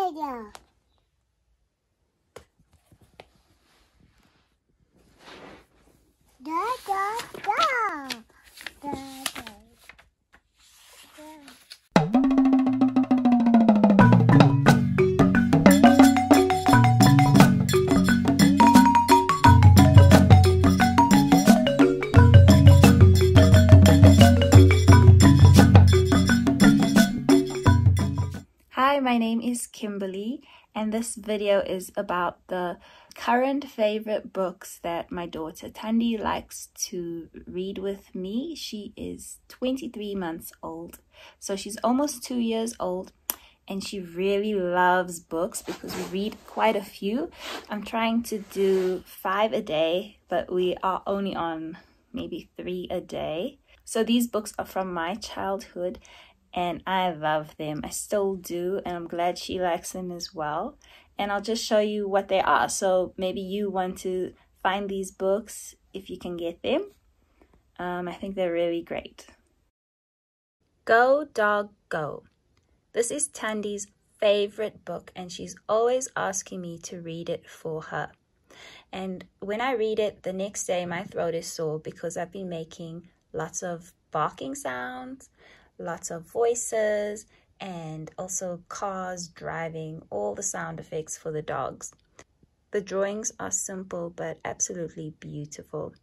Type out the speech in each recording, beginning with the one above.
Da, da, da. Da, da. Hi, my name is Kimberly, and this video is about the current favorite books that my daughter Thandi likes to read with me. She is 23 months old, so she's almost 2 years old, and she really loves books because we read quite a few. I'm trying to do 5 a day, but we are only on maybe 3 a day. So these books are from my childhood, and I love them. I still do, and I'm glad she likes them as well. And I'll just show you what they are. So maybe you want to find these books if you can get them. I think they're really great. Go Dog Go. This is Thandi's favorite book, and she's always asking me to read it for her. And when I read it, the next day my throat is sore because I've been making lots of barking sounds, lots of voices, and also cars driving, all the sound effects for the dogs. The drawings are simple but absolutely beautiful.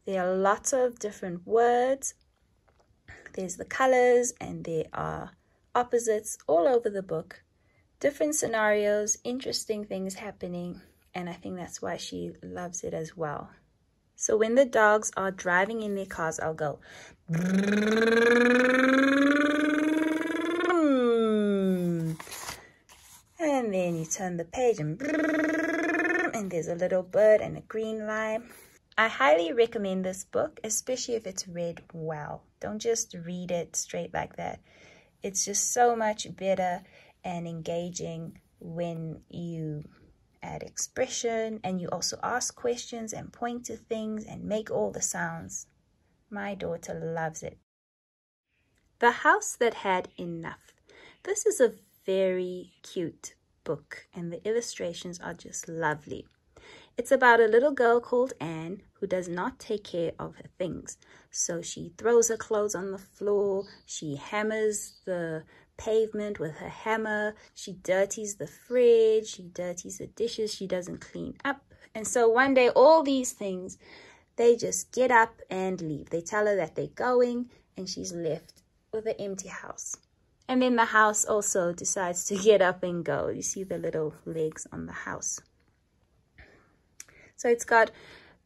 There are lots of different words. There's the colors, and there are opposites all over the book. Different scenarios, interesting things happening, and I think that's why she loves it as well. So when the dogs are driving in their cars, I'll go and then you turn the page and there's a little bird and a green line. I highly recommend this book, especially if it's read well. Don't just read it straight like that. It's just so much better and engaging when you add expression and you also ask questions and point to things and make all the sounds. My daughter loves it. The House That Had Enough. This is a very cute book, and the illustrations are just lovely. It's about a little girl called Anne who does not take care of her things. So she throws her clothes on the floor, she hammers the pavement with her hammer, she dirties the fridge, she dirties the dishes, she doesn't clean up. And so one day all these things, they just get up and leave. They tell her that they're going, and she's left with an empty house. And then the house also decides to get up and go. You see the little legs on the house. So it's got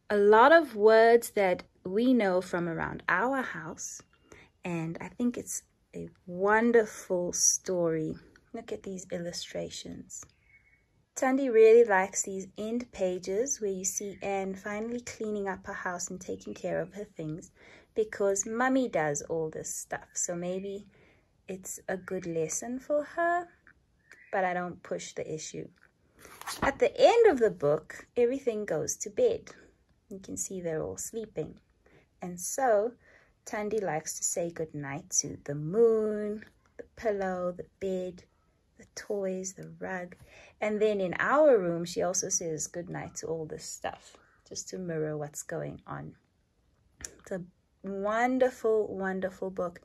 a lot of words that we know from around our house, and I think it's a wonderful story. Look at these illustrations. Thandi really likes these end pages where you see Anne finally cleaning up her house and taking care of her things, because Mummy does all this stuff. So maybe it's a good lesson for her, but I don't push the issue. At the end of the book, everything goes to bed. You can see they're all sleeping. And so Thandi likes to say goodnight to the moon, the pillow, the bed, the toys, the rug. And then in our room, she also says goodnight to all this stuff, just to mirror what's going on. It's a wonderful, wonderful book.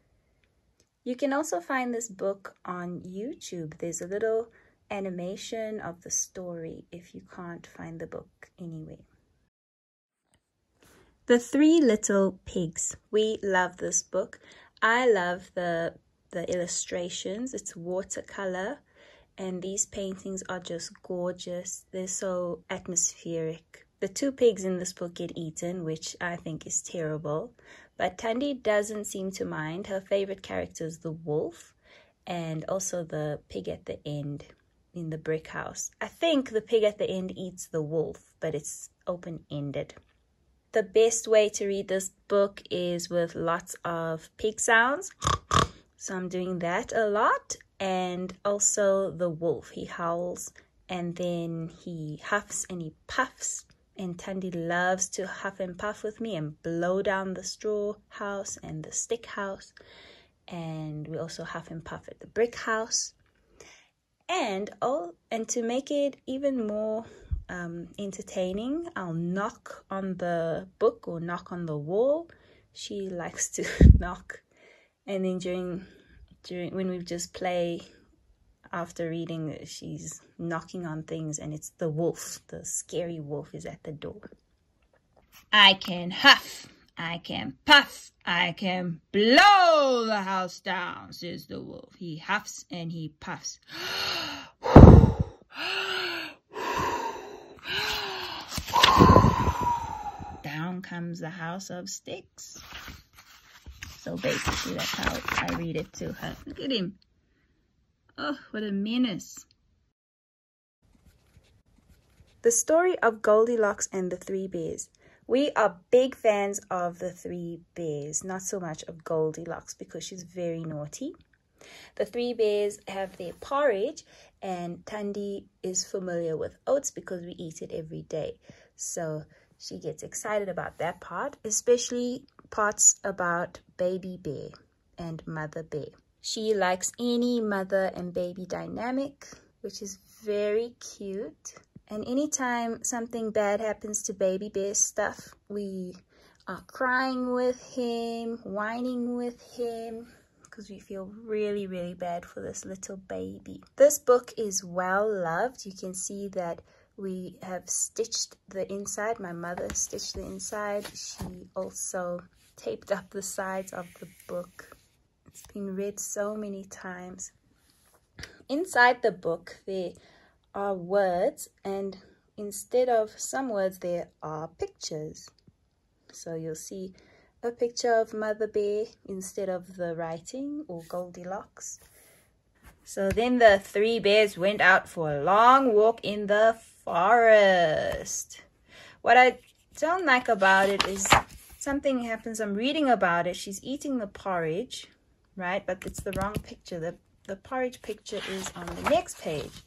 You can also find this book on YouTube. There's a little animation of the story if you can't find the book anyway. The Three Little Pigs. We love this book. I love the illustrations. It's watercolor, and these paintings are just gorgeous. They're so atmospheric. The 2 pigs in this book get eaten, which I think is terrible, but Thandi doesn't seem to mind. Her favorite character is the wolf, and also the pig at the end in the brick house. I think the pig at the end eats the wolf, but it's open-ended. The best way to read this book is with lots of pig sounds. So I'm doing that a lot. And also the wolf, he howls and then he huffs and he puffs. And Thandi loves to huff and puff with me and blow down the straw house and the stick house. And we also huff and puff at the brick house. And to make it even more entertaining, I'll knock on the book or knock on the wall. She likes to knock, and then during when we just play after reading, she's knocking on things, and it's the wolf, the scary wolf is at the door. I can huff, I can puff, I can blow the house down, says the wolf. He huffs and he puffs. Down comes the house of sticks. So basically that's how I read it to her. Look at him. Oh, what a menace. The story of Goldilocks and the Three Bears. We are big fans of the Three Bears, not so much of Goldilocks because she's very naughty. The Three Bears have their porridge, and Thandi is familiar with oats because we eat it every day. So she gets excited about that part, especially parts about baby bear and mother bear. She likes any mother and baby dynamic, which is very cute. And anytime something bad happens to baby bear stuff, we are crying with him, whining with him, because we feel really, really bad for this little baby. This book is well loved. You can see that we have stitched the inside. My mother stitched the inside. She also taped up the sides of the book. It's been read so many times. Inside the book, there are words, and instead of some words, there are pictures. So you'll see a picture of Mother Bear instead of the writing or Goldilocks. So then the three bears went out for a long walk in the forest. What I don't like about it is something happens. I'm reading about it. She's eating the porridge, right? But it's the wrong picture. The porridge picture is on the next page.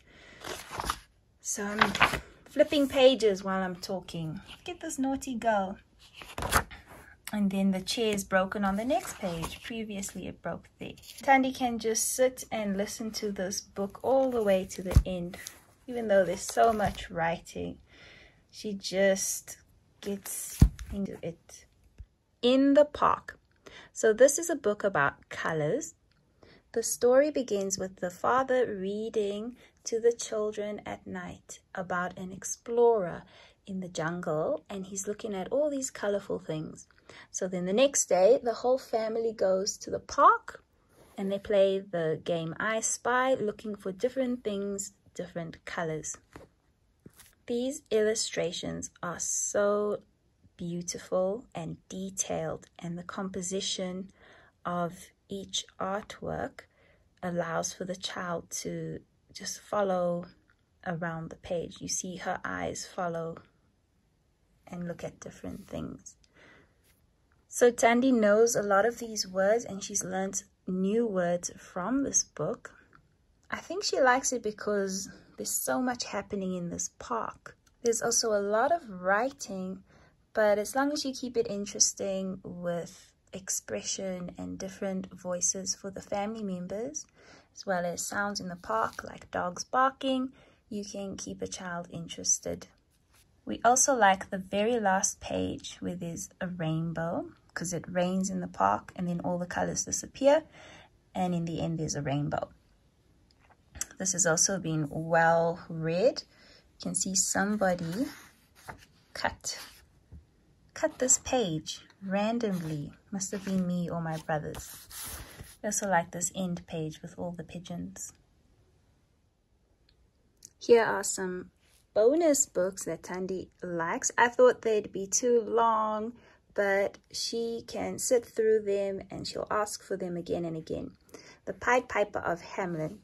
So I'm flipping pages while I'm talking. Look at this naughty girl. And then the chair is broken on the next page. Previously it broke there. Thandi can just sit and listen to this book all the way to the end. Even though there's so much writing, she just gets into it. In the Park. So this is a book about colors. The story begins with the father reading to the children at night about an explorer in the jungle, and he's looking at all these colorful things. So then the next day, the whole family goes to the park and they play the game I Spy, looking for different things, different colors. These illustrations are so beautiful and detailed, and the composition of each artwork allows for the child to just follow around the page. You see her eyes follow and look at different things. So Thandi knows a lot of these words, and she's learned new words from this book. I think she likes it because there's so much happening in this park. There's also a lot of writing, but as long as you keep it interesting with expression and different voices for the family members, as well as sounds in the park like dogs barking, you can keep a child interested. We also like the very last page where there's a rainbow, because it rains in the park and then all the colors disappear, and in the end there's a rainbow. This has also been well read. You can see somebody cut this page randomly. Must have been me or my brothers. I also like this end page with all the pigeons. Here are some bonus books that Thandi likes. I thought they'd be too long, but she can sit through them and she'll ask for them again and again. The Pied Piper of Hamelin.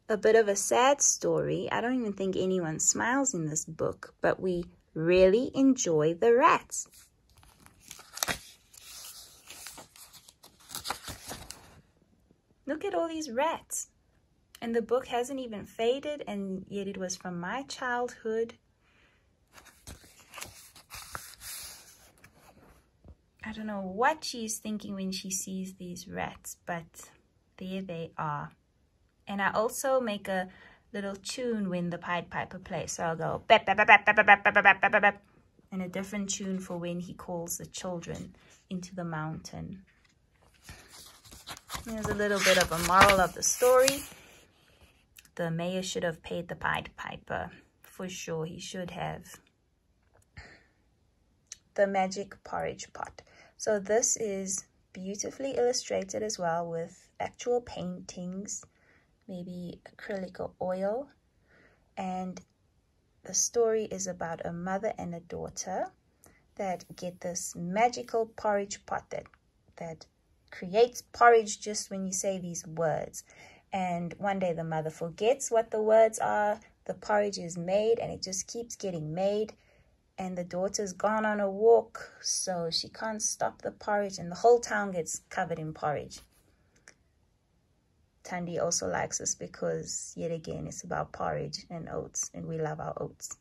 A bit of a sad story. I don't even think anyone smiles in this book, but we really enjoy the rats. Look at all these rats. And the book hasn't even faded, and yet it was from my childhood. I don't know what she's thinking when she sees these rats, but there they are. And I also make a little tune when the Pied Piper plays. So I'll go bap, bap, bap, bap, bap, bap, bap, bap, bap, bap, and a different tune for when he calls the children into the mountain. There's a little bit of a moral of the story. The mayor should have paid the Pied Piper. For sure, he should have. The Magic Porridge Pot. So this is beautifully illustrated as well with actual paintings, maybe acrylic or oil. And the story is about a mother and a daughter that get this magical porridge pot that creates porridge just when you say these words. And one day the mother forgets what the words are, the porridge is made, and it just keeps getting made. And the daughter's gone on a walk, so she can't stop the porridge, and the whole town gets covered in porridge. Thandi also likes this because, yet again, it's about porridge and oats, and we love our oats.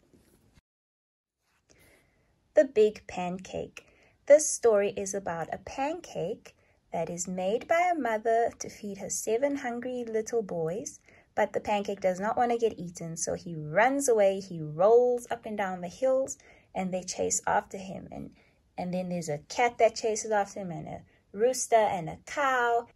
The Big Pancake. This story is about a pancake that is made by a mother to feed her 7 hungry little boys, but the pancake does not want to get eaten, so he runs away, he rolls up and down the hills, and they chase after him. And then there's a cat that chases after him, and a rooster and a cow,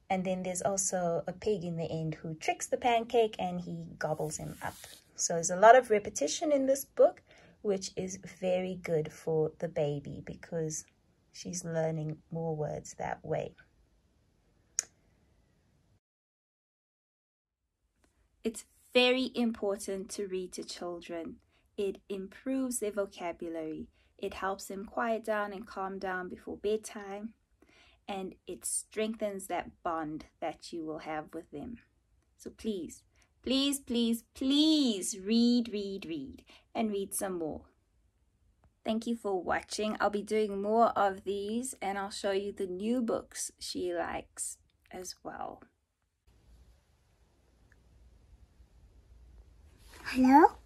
and then there's also a pig in the end who tricks the pancake and he gobbles him up. So there's a lot of repetition in this book, which is very good for the baby because she's learning more words that way. It's very important to read to children. It improves their vocabulary. It helps them quiet down and calm down before bedtime. And it strengthens that bond that you will have with them. So please, please, please, please read, and read some more. Thank you for watching. I'll be doing more of these, and I'll show you the new books she likes as well. Hello?